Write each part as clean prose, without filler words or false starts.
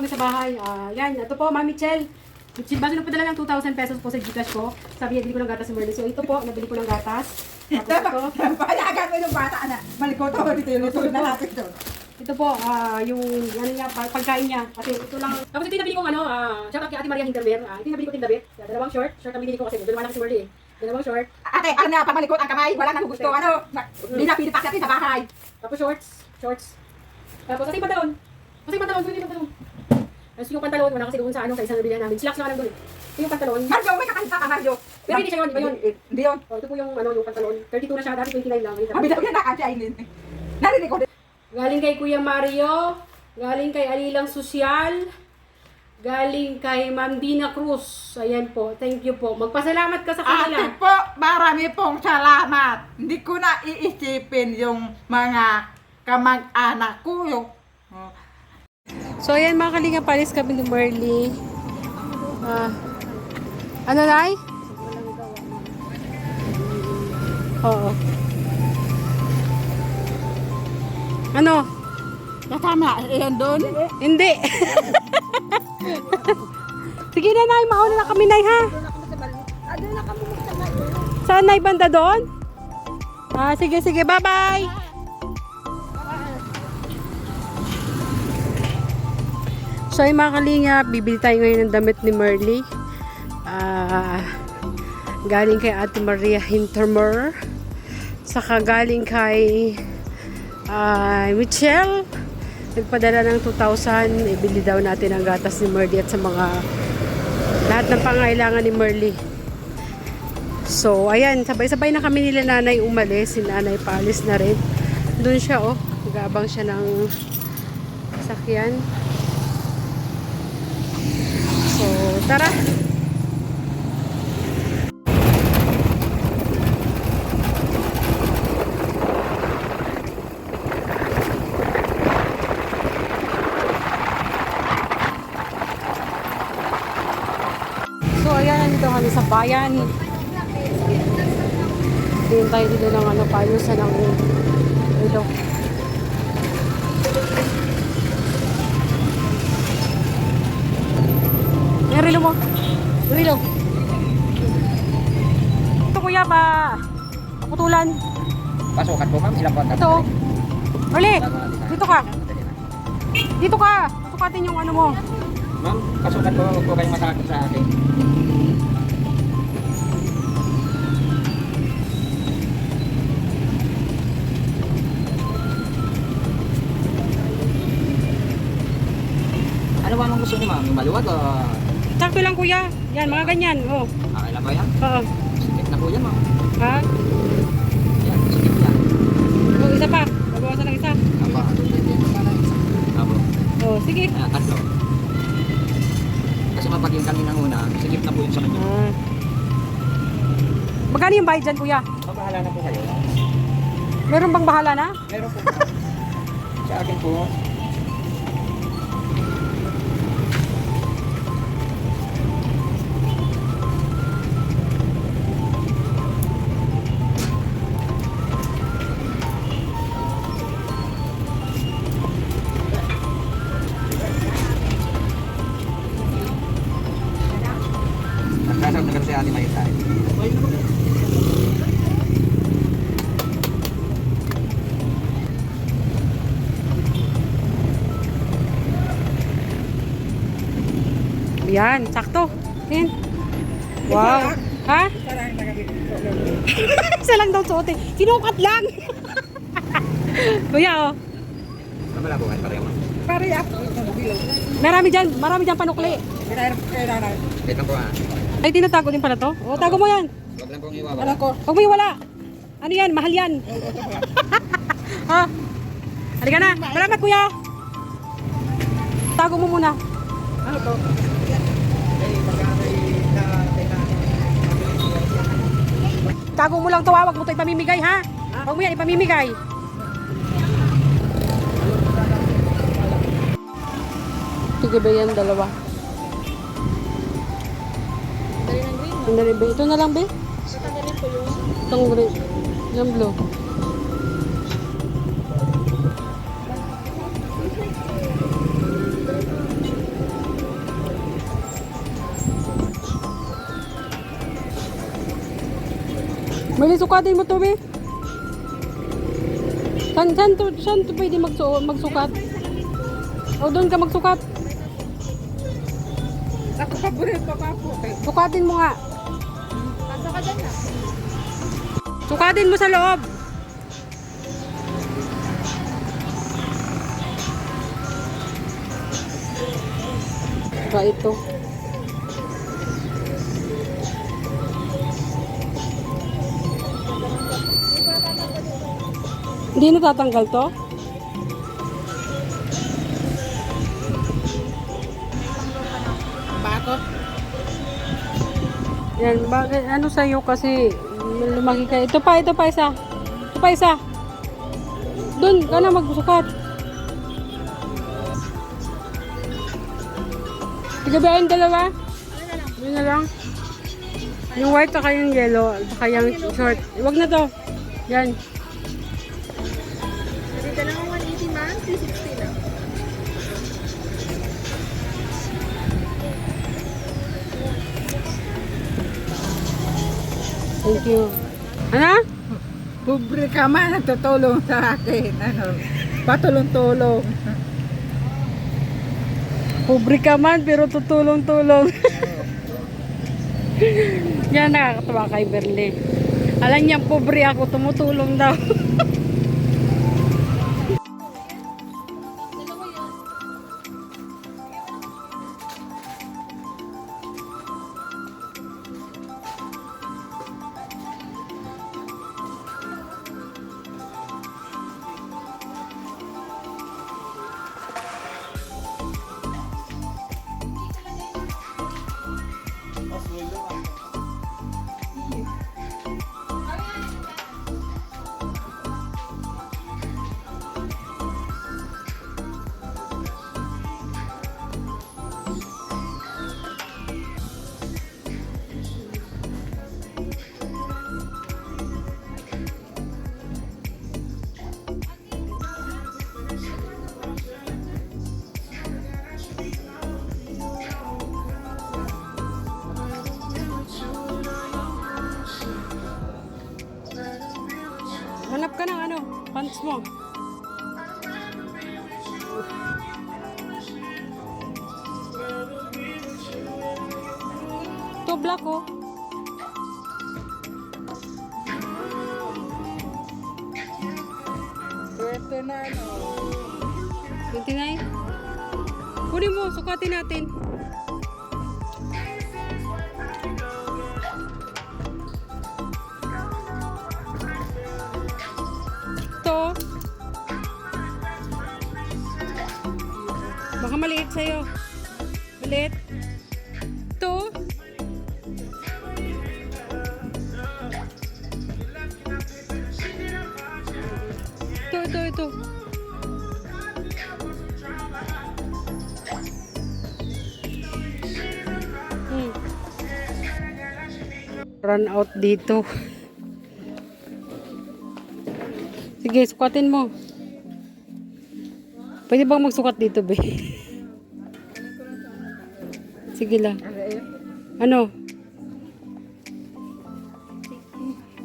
kami sa bahay. Yan, ito po, Ma'am Michelle. Basta nagpadala ng 2,000 pesos po sa Gcash ko. Sabi niya, bili ko ng gatas sa Merly. So ito po, nabili ko ng gatas. Tapos ito. Payagan mo yung bata na. Malikoto ko dito yung luto na natin doon. Ito po, yung ano niya, pagkain niya. Kasi ito lang. Tapos ito yung nabili ko shout out kay Ate Maria Hintermer. Ito yung nabili ko tindabi. Dalawang short ang binili ko kasi dalawa lang si Merly. Dalawang short. Ate, ano na, pag malikot ang kamay, wala nang gusto. Ano, hindi na pinipak natin sa bahay. Tapos shorts. Tapos ito yung pantalon. Kasi yung pantalon, yung pantalon. Tapos yung pantalon, wala kasi doon sa isang nabilihan namin. Slacks lang doon. Ito yung pantalon. Mario, may kakanta ka, Mario. Pero hindi siya yun, iba yun. Hindi yun. Ito po yung yung pantalon. 32 na siya, dati 29 lang. Mabila yan na kasi ayun. Narinig ko. Galing kay Kuya Mario, galing kay Alilang Sosyal, galing kay Ma'am Dina Cruz. Ayan po, thank you po. Magpasalamat ka sa kanila. Ate po, marami pong salamat. Hindi ko na iisipin yung mga kamag-anak ko. So ayan mga kalinga, palis kami ni Merly. Ano Nay? Oo. Ano? Kasama, yan doon. Hindi. Sige na Nay, mauna na kami Nay ha. Saan Nay, banda doon? Sige, bye-bye. So yung mga kalinga, bibili tayo ngayon ng damit ni Merly. Galing kay Ate Maria Hintermer. Saka galing kay Michelle. Nagpadala ng 2,000. Ibili daw natin ang gatas ni Merly at sa mga lahat ng pangailangan ni Merly. So ayan, sabay-sabay na kami nila nanay umalis. Si nanay paalis na rin. Doon siya nag-aabang siya ng sakyan. So, tara! So, ayan, nandito kami sa bayan. Tingin tayo dito ng payusan ng ilo. Yung rilo mo. Rilo. Ito kuya pa. Putulan. Pasukat po ma'am, ilang buwan ka? Ito. Merly, dito ka. Dito ka. Sukatin yung ano mo. Ma'am, pasukat po, huwag po kayong masakit sa akin. Ano ba ang gusto niyo ma'am? Yung maluwag o? Sakto lang kuya. Yan, mga ganyan. Oh. Okay lang ba yan? Oo. Sikip na po yan ma'am. Ha? Yan, sikip yan. Oh, isa pa. Babawasan ng isa. Apa? Apo. Oh, sige. Tatlo. Kasi mapag yung kaninang una, sikip na po yun sa kanya. Magkano yung bayad dyan kuya? Mabahala na po kayo. Meron bang bahala na? Meron po. Sa akin po, nagkasap na kasi ating may tayo. Yan, sakto. Yan. Wow. Ha? Isa lang daw suotin. Sinukat lang. Kuya, oh. Wala po kayo pareho ma'am. Pare ako. Marami dyan panukli. Wait lang po ha. Ay, tinatago din pala to. O, tago mo yan. Huwag lang pong iwawa. Alam ko. Huwag mo iwala. Ano yan? Mahal yan. Ha? Halika na. Salamat, kuya. Tago mo muna. Ano to? Tago mo lang to, ha? Huwag mo to ipamimigay, ha? Huwag mo yan ipamimigay. Sige ba yan, dalawa? Ang dali ba? Ito na lang, be? Itong green. Yung blue. Mali, sukatin mo to, be. Saan to pwede magsukat? O, doon ka magsukat. Ako paborito ka po. Sukatin mo nga. Pasok ka dyan na. Sukatin mo sa loob. Saka ito. Hindi natatanggal to? Bato? Yan, bakit, ano sa'yo kasi lumaki ka. Ito pa isa. Ito pa isa. Doon ka na magsukat. Tigabihan dalawa? Yun na lang. Yung white saka yung yellow, saka yung short. Huwag na to. Yan. Dito lang 180 man, 360 lang. Thank you. Ano? Pobre ka man, nagtutulong sa akin. Ano? Patulong-tulong. Pobre ka man, pero tutulong-tulong. Yan, nakakatawa kay Berle. Alam niya, pobre ako, tumutulong daw. Hanap ka ng ano, pants mo. Ito, black oh. Swerte na ano. 29. Kunin mo, sukatin natin. Ito. Baka maliit sa'yo. Maliit. Ito. Ito. Run out dito. Sige, sukatin mo. Pwede bang magsukat dito, be? Sige lang. Ano?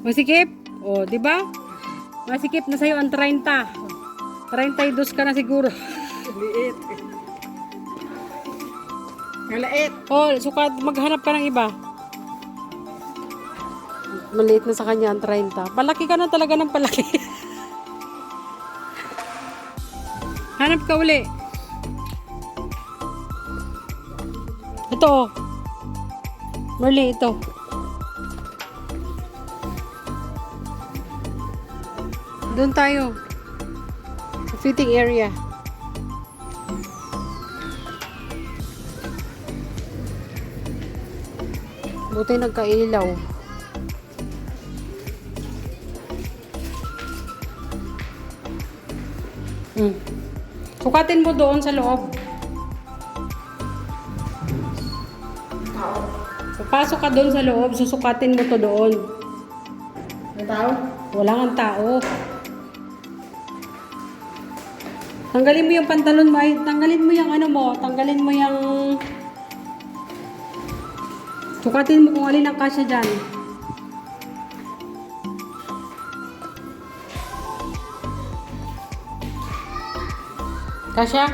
Masikip? O, di ba? Masikip na sa'yo ang 30. 32 ka na siguro. Liit. Maliit. O, sukat, maghanap ka ng iba. Maliit na sa kanya ang 30. Palaki ka na talaga ng palaki. Hanap ka uli. Ito oh. Marley, ito. Doon tayo. Sa fitting area. Buti nagkailaw. Sukatin mo doon sa loob. Papasok ka doon sa loob, susukatin mo to doon. May tao? Wala kang tao. Tanggalin mo yung pantalon mo, ay tanggalin mo yung ano mo, tanggalin mo yung... Sukatin mo kung alin ang kasya dyan. Kasya?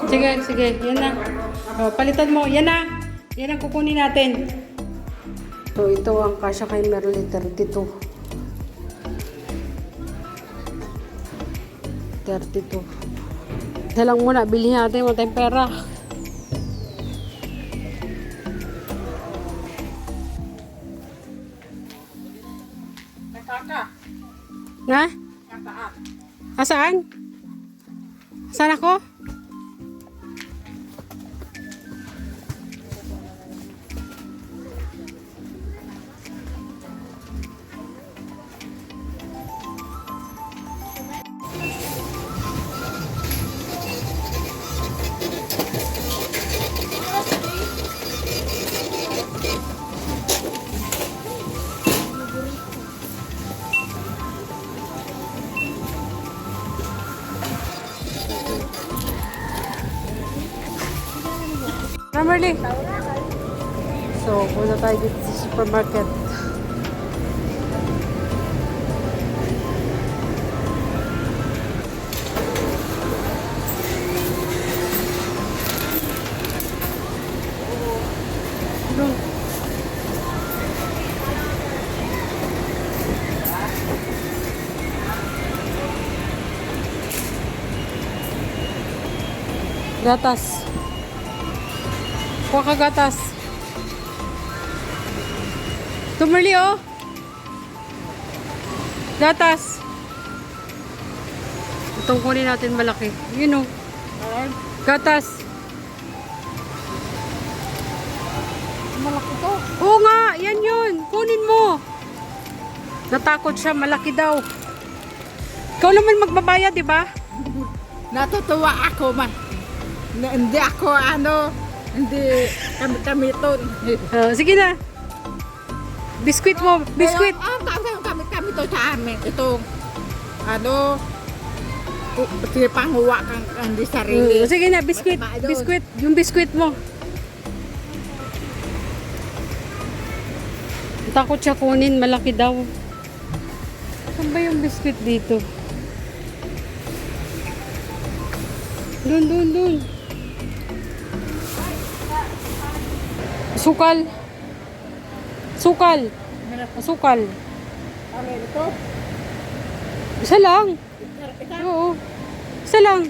Sige, sige. Yan na. O, palitan mo. Yan na. Yan ang kukunin natin. So, ito ang kasya kay Merly, 32. 32. Isa lang muna, bilhin natin. Wala tayong pera. Nakaka. Na? Nakaka. Asaan? Saan ako? Merly. So, punta tayo dito sa supermarket. Doon. Gatas. Kuha ka gatas. Tumuli oh. Gatas. Itong kunin natin malaki. Yun oh. Gatas. Malaki to. Oo nga, yan yun. Kunin mo. Natakot siya, malaki daw. Ikaw naman magbabayad, di ba? Natutuwa ako man. Hindi ako hindi kami to. Sige na. Biskuit mo, biskuit. Kami to sa amin. Itong panguwa kang di sarili. Sige na, biskuit. Mataba doon. Biskuit. Yung biskuit mo. Takot siya kunin, malaki daw. Saan ba yung biskuit dito? Dun. Sukal. Sukal. Sukal. Ito. Isa lang. Oo. Isa lang.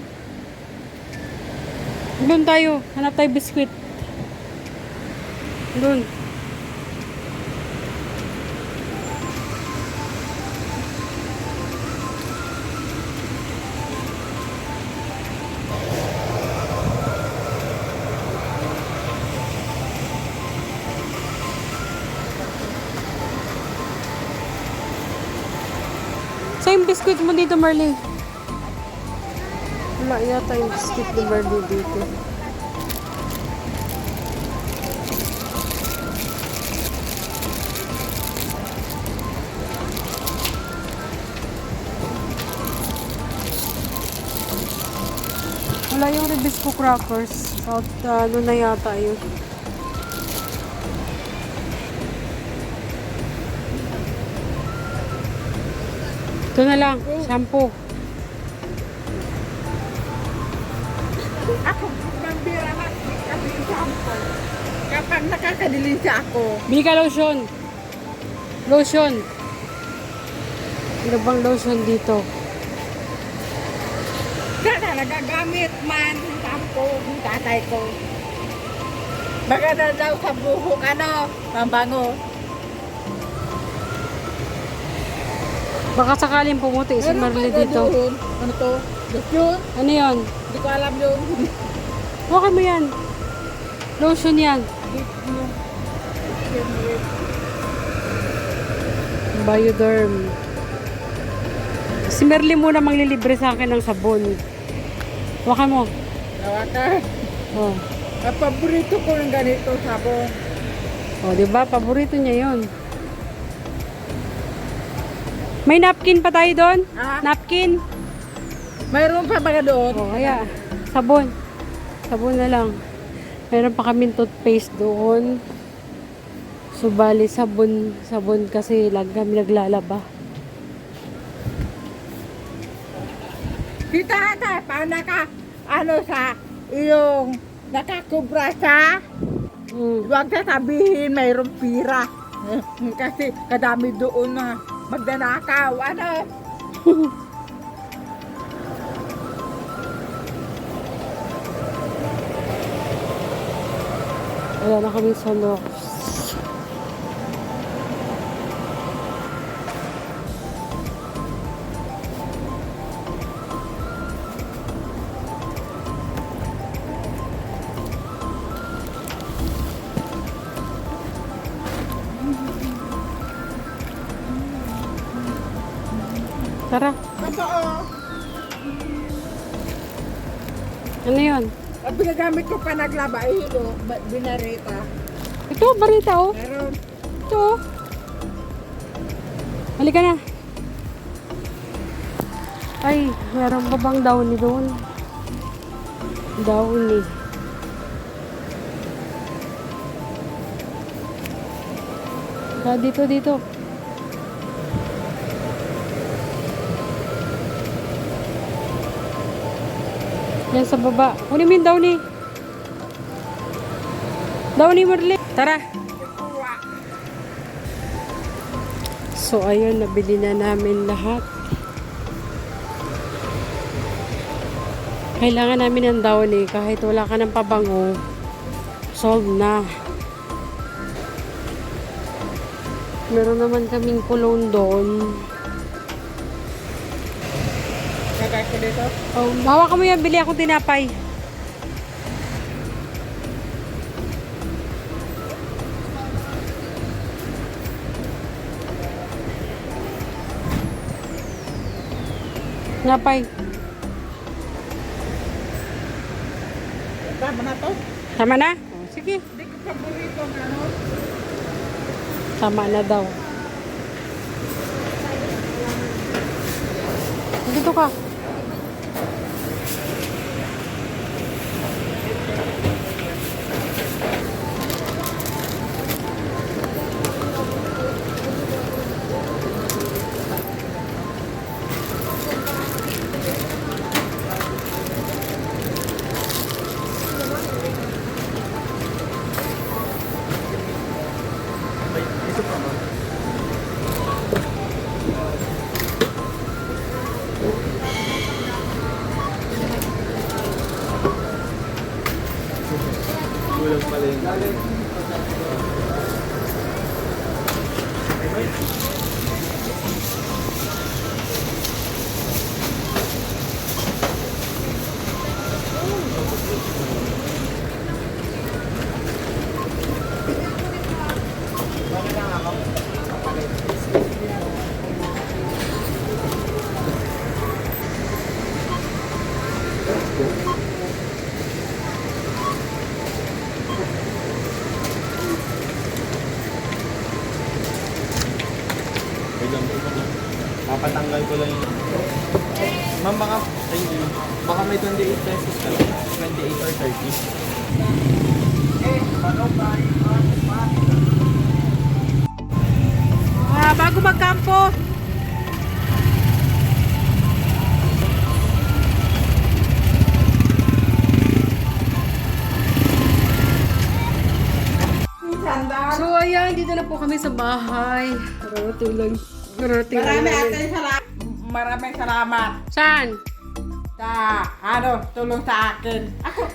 Doon tayo. Hanap tayo biskuit. Doon. Saan yung biskuit mo dito, Merly? Wala yata yung biskuit ni Merly dito. Wala yung Ribisco crackers. So, ano na yata yun. Ito na lang, shampoo. Ako, mambira na kabilisa ako. Kapag nakakadilinsa ako, Bili ka lotion. Lotion. Ano bang lotion dito? kaya nagagamit man ng tampo ng tatay ko. Baka na daw sa buhok, pambango. Baka sakaling pumuti si Merly dito. Ano to? Lotion? Ano yun? Hindi ko alam yun. Huwag mo yan. Lotion yan. Bioderm. Si Merly muna manglilibre sa akin ng sabon. Huwag mo. Nawakan. Oh. Ang paborito ko ng ganito sabon. Oh, di ba? Paborito niya 'yon. May napkin pa tayo doon? Ah? Napkin. Mayroon pa ba doon? Oh, kaya sabon. Sabon na lang. Meron pa kaming toothpaste doon. So, bali, sabon kasi lang kami naglalaba. Kita ata, paano ka, ano sa, yung nakakubra siya, huwag sasabihin mayroong pira. Kasi kadami doon na magdanakaw, ano? Wala na kaming sunrox. Tara, Totoo. ano yun? At pinagamit ko pa naglaba, ilo, binarita. Ito, barita oh. Meron. Ito oh. Halika na. Ay, meron pa bang downy doon? Downy. Ah, dito. Yan sa baba. Kunin mo yung downy. Downy, Marley. Tara. So, ayun, nabili na namin lahat. Kailangan namin ng downy kahit wala ka ng pabango. Sold na. Meron naman kaming cologne doon. Kagay ko dito. Oh, hawakan mo yan, bili akong tinapay. Tinapay. Tama na to. Tama na? Oh, sige. Hindi ko paborito ng ano. Tama na daw. Dito ka. Papatanggal ko lang yun. Ma'am, baka, thank you. Baka may 28 pesos ka. 28 or 30. Bago magkampo. So, ayan, dito na po kami sa bahay. Rarating lang. Maraming salamat Saan? sa tulong sa akin. Ako,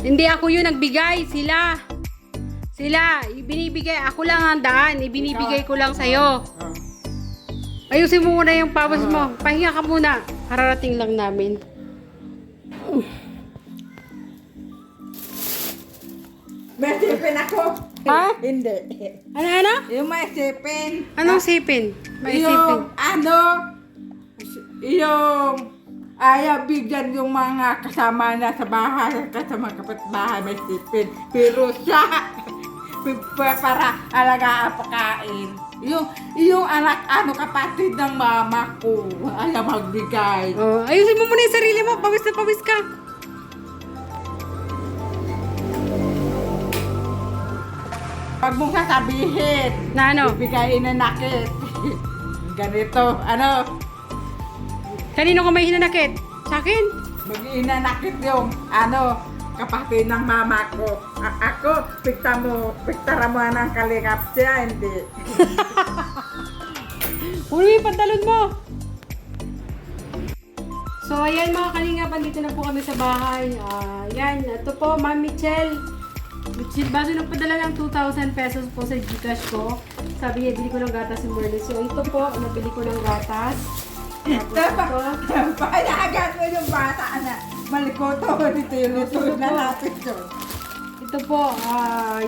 Hindi ako yun nagbigay. Sila. Ibinibigay. Ako lang ang daan. Ibinibigay ko lang sa'yo. Ayusin mo muna yung pawas mo. Pahinga ka muna. Kararating lang namin. may sipin ako. Ha? Hindi. Ano? Yung may sipin. Anong sipin? May sipin. Yung ayaw bigyan yung mga kasama na sa bahay, kasama kapitbahay may sipin. Pero siya, para alagaan pagkain. Yung anak, kapatid ng mama ko, ayaw magbigay. Oh, ayusin mo muna yung sarili mo. Pawis na pawis ka. Pag mong sasabihin, Na ano? bibigay inanakit. Ganito, ano, Kanino ko may hinanakit? Sa akin? mag-inanakit yung, ano, kapatid ng mama ko. Ako, piktara mo ng kalikap siya, hindi. Uy, pantalon mo! So, ayan mga kalingap, andito na po kami sa bahay. Yan, ito po, Ma'am Michelle. Base nagpadala ng 2,000 pesos po sa Gcash ko. Sabi niya, bili ko ng gatas si Merle. So, ito po, nabili ko ng gatas. Tapos ito, Payagan mo yung bata na malikoto dito yung luto na natin yun. ito po,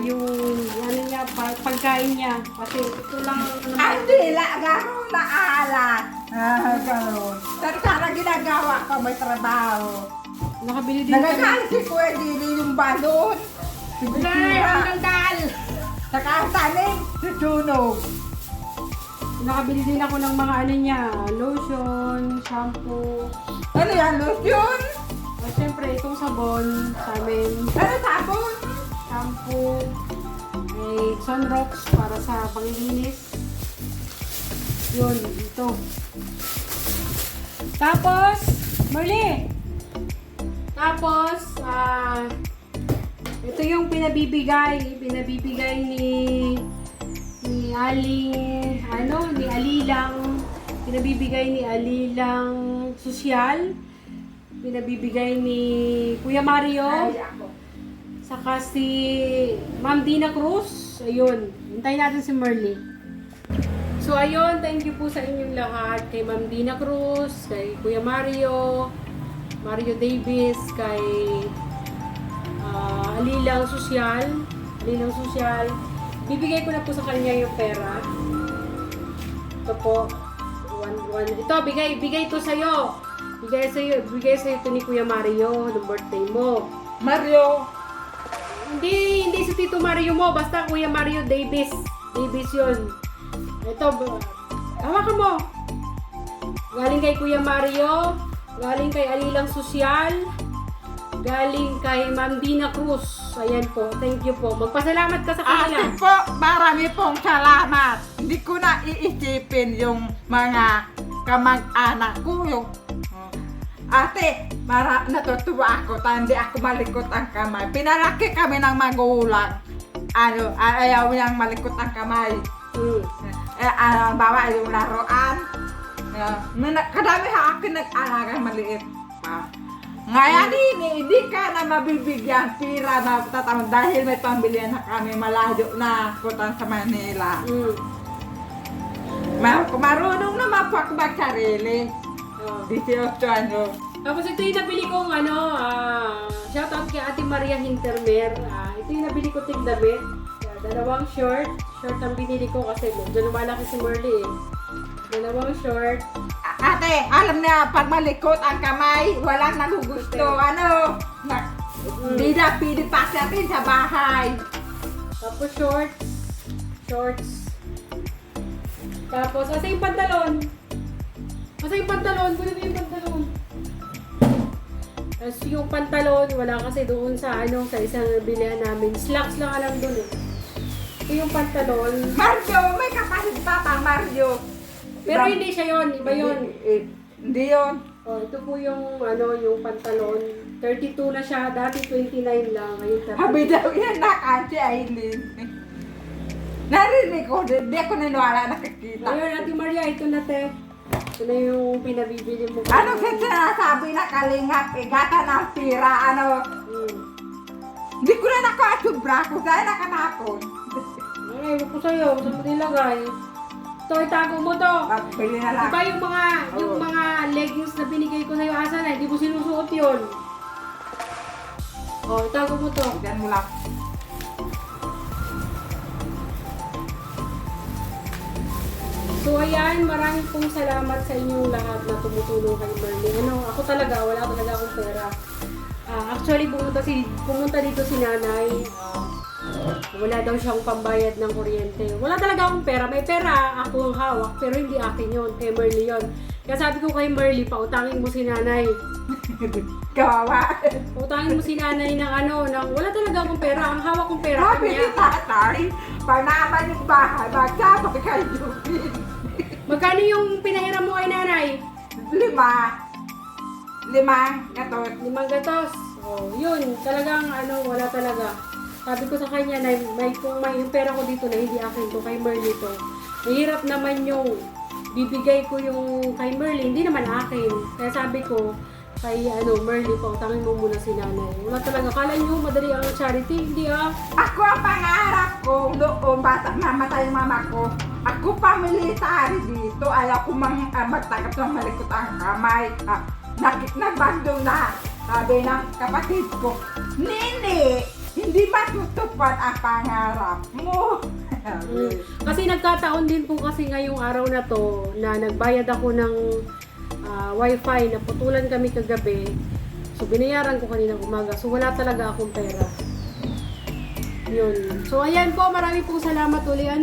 yung ano niya, pagkain niya. Kasi ito lang ang Ang dila, gano'n na alat. Gano'n. Pero sana ginagawa pa may trabaho. nakabili din kami. Nagagalit si Kuya Dili yung balon. Ay, ang gandal! Nakasanin, susunog. Nakabili din ako ng mga ano niya, lotion, shampoo. Ano yan, lotion? At syempre, itong sabon sa amin. Ano sabon? Shampoo, may sunrox para sa panglilinis. Yun, ito. Tapos, Marley! Tapos, ito yung pinabibigay ni Aling, ni Alilang, pinabibigay ni Alilang Sosyal, pinabibigay ni Kuya Mario, Ay, ako. saka si Ma'am Dina Cruz. Ayun, hintayin natin si Merly. So ayun, thank you po sa inyong lahat, kay Ma'am Dina Cruz, kay Kuya Mario Davis, kay Alilang Sosyal. Bibigay ko na po sa kanya yung pera. Ito po. Ito, bigay ito sa'yo. Bigay sa'yo ito ni Kuya Mario, ng birthday mo. Mario. Hindi si Tito Mario mo, basta Kuya Mario Davis. Davis yun. Ito, hawakan mo. Galing kay Kuya Mario, galing kay Alilang Sosyal, galing kay Ma'am Dina Cruz. Ayan po, thank you po. Magpasalamat ka sa kanila. Ate po, marami pong salamat. Hindi ko na iisipin yung mga kamag-anak ko. Ate, natutuwa ako. Hindi ako malikot ang kamay. Pinalaki kami ng magulang. Ayaw niyang malikot ang kamay. Bawa yung laruan. Kadami ha akin nag-alaga maliit. Ngayon, hindi ka na mabibigyan pira na tatawag dahil may pambilyan na kami malayo na putan sa Manila. Marunong naman po ako magsarili. 18 ano. Tapos ito yung nabili kong shoutout kay Ate Maria Hintermer. Ito yung nabili ko tigdamit. Dalawang short. Short ang binili ko kasi doon lumalaki si Merly eh. Dalawang short. Ate, alam niya, pag malikot ang kamay, walang nagugusto. Hindi na pinipas natin sa bahay. Tapos shorts. Tapos, asa yung pantalon? Kunin mo yung pantalon. Tapos yung pantalon, wala kasi doon sa sa isang bilihan namin. Slacks lang alam doon eh. Ito yung pantalon. Mario, may kapatid pa pang Mario. Pero hindi siya yon, iba yun. Hindi yun. Oh, ito po yung yung pantalon. 32 na siya, dati 29 lang, ngayon 32. Habi daw yan na kasi Aileen. Narinig ko, hindi ako naniwala nakikita. Ayun, Ate Maria, ito na te. Ito na yung pinabibili mo. Ano kasi sinasabi na kalingap, gata ng pira, Hindi ko na nakasubra ko, dahil nakanapon. Ay, wag ko sa'yo, saan mo nilagay? Ito, itago mo to. Bili na lang. Diba yung mga leggings na binigay ko sa'yo, asa na, hindi mo sinusuot yun. Oh, itago mo to. Diyan mo lang. So ayan, maraming pong salamat sa inyong lahat na tumutulong kay Merly. Ako talaga, wala talaga akong pera. Actually, pumunta dito si nanay. Wala daw siyang pambayad ng kuryente. Wala talaga akong pera. May pera, ako ang hawak, pero hindi akin yun. Kay Merly yun. Kaya sabi ko kay Merly, pautangin mo si nanay. Kawawa. Pautangin mo si nanay ng wala talaga akong pera. Ang hawak kong pera Sabi ni kanya. tatay, pag naman yung bahay, magsabay kayo. Magkano yung pinahiram mo kay nanay? 5 gatot. 5 gatos. Oh, yun. Talagang wala talaga. Sabi ko sa kanya na kung may yung pera ko dito na hindi akin to, kay Merly to. Mahirap naman yung bibigay ko yung kay Merly, hindi naman akin. Kaya sabi ko kay Merly, pautangin mo muna si nanay. Wala talaga. Kala nyo madali ang charity? Hindi ah. Ako ang pangarap ko, noong bata, mamatay yung mama ko. Ako pa military dito, ayaw ko magtakap ng malikot ang kamay. Nagbandong na, sabi ng kapatid ko, Nini, hindi matutupad ang pangarap mo. Kasi nagkataon din po kasi ngayong araw na to na nagbayad ako ng wifi, naputulan kami kagabi. So binayaran ko kaninang umaga. So wala talaga akong pera. Yun. So ayan po, marami pong salamat uli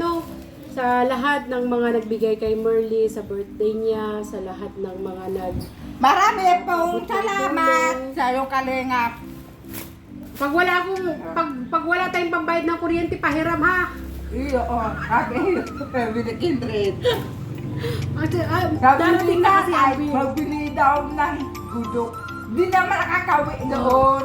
sa lahat ng mga nagbigay kay Merly sa birthday niya, sa lahat ng mga Marami pong salamat sa iyong kalingap. Pag wala tayong pambayad ng kuryente, pahiram ha. Iyo, sabi ni Kindred. Darating na kasi ang bill. Magbili daw ng gudok. Di naman nakakawi doon.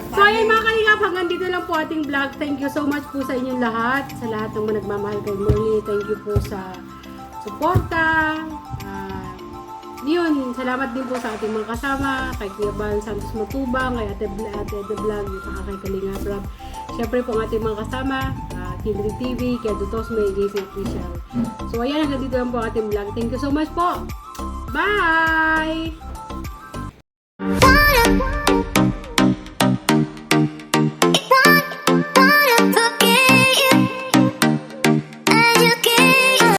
So ayun mga kalingap, hanggang dito lang po ating vlog. Thank you so much po sa inyong lahat. Sa lahat ng mga nagmamahal kay Merly. Thank you po sa suporta. Yun, salamat din po sa ating mga kasama, kay Kuya Bal Santos Matubang, kay Ate The Vlog, at kay Kalingap Rob. Siyempre po ang ating mga kasama, Kindred TV, kay Dutos May, JC Official. So ayan, hanggang dito lang po ang ating vlog. Thank you so much po. Bye!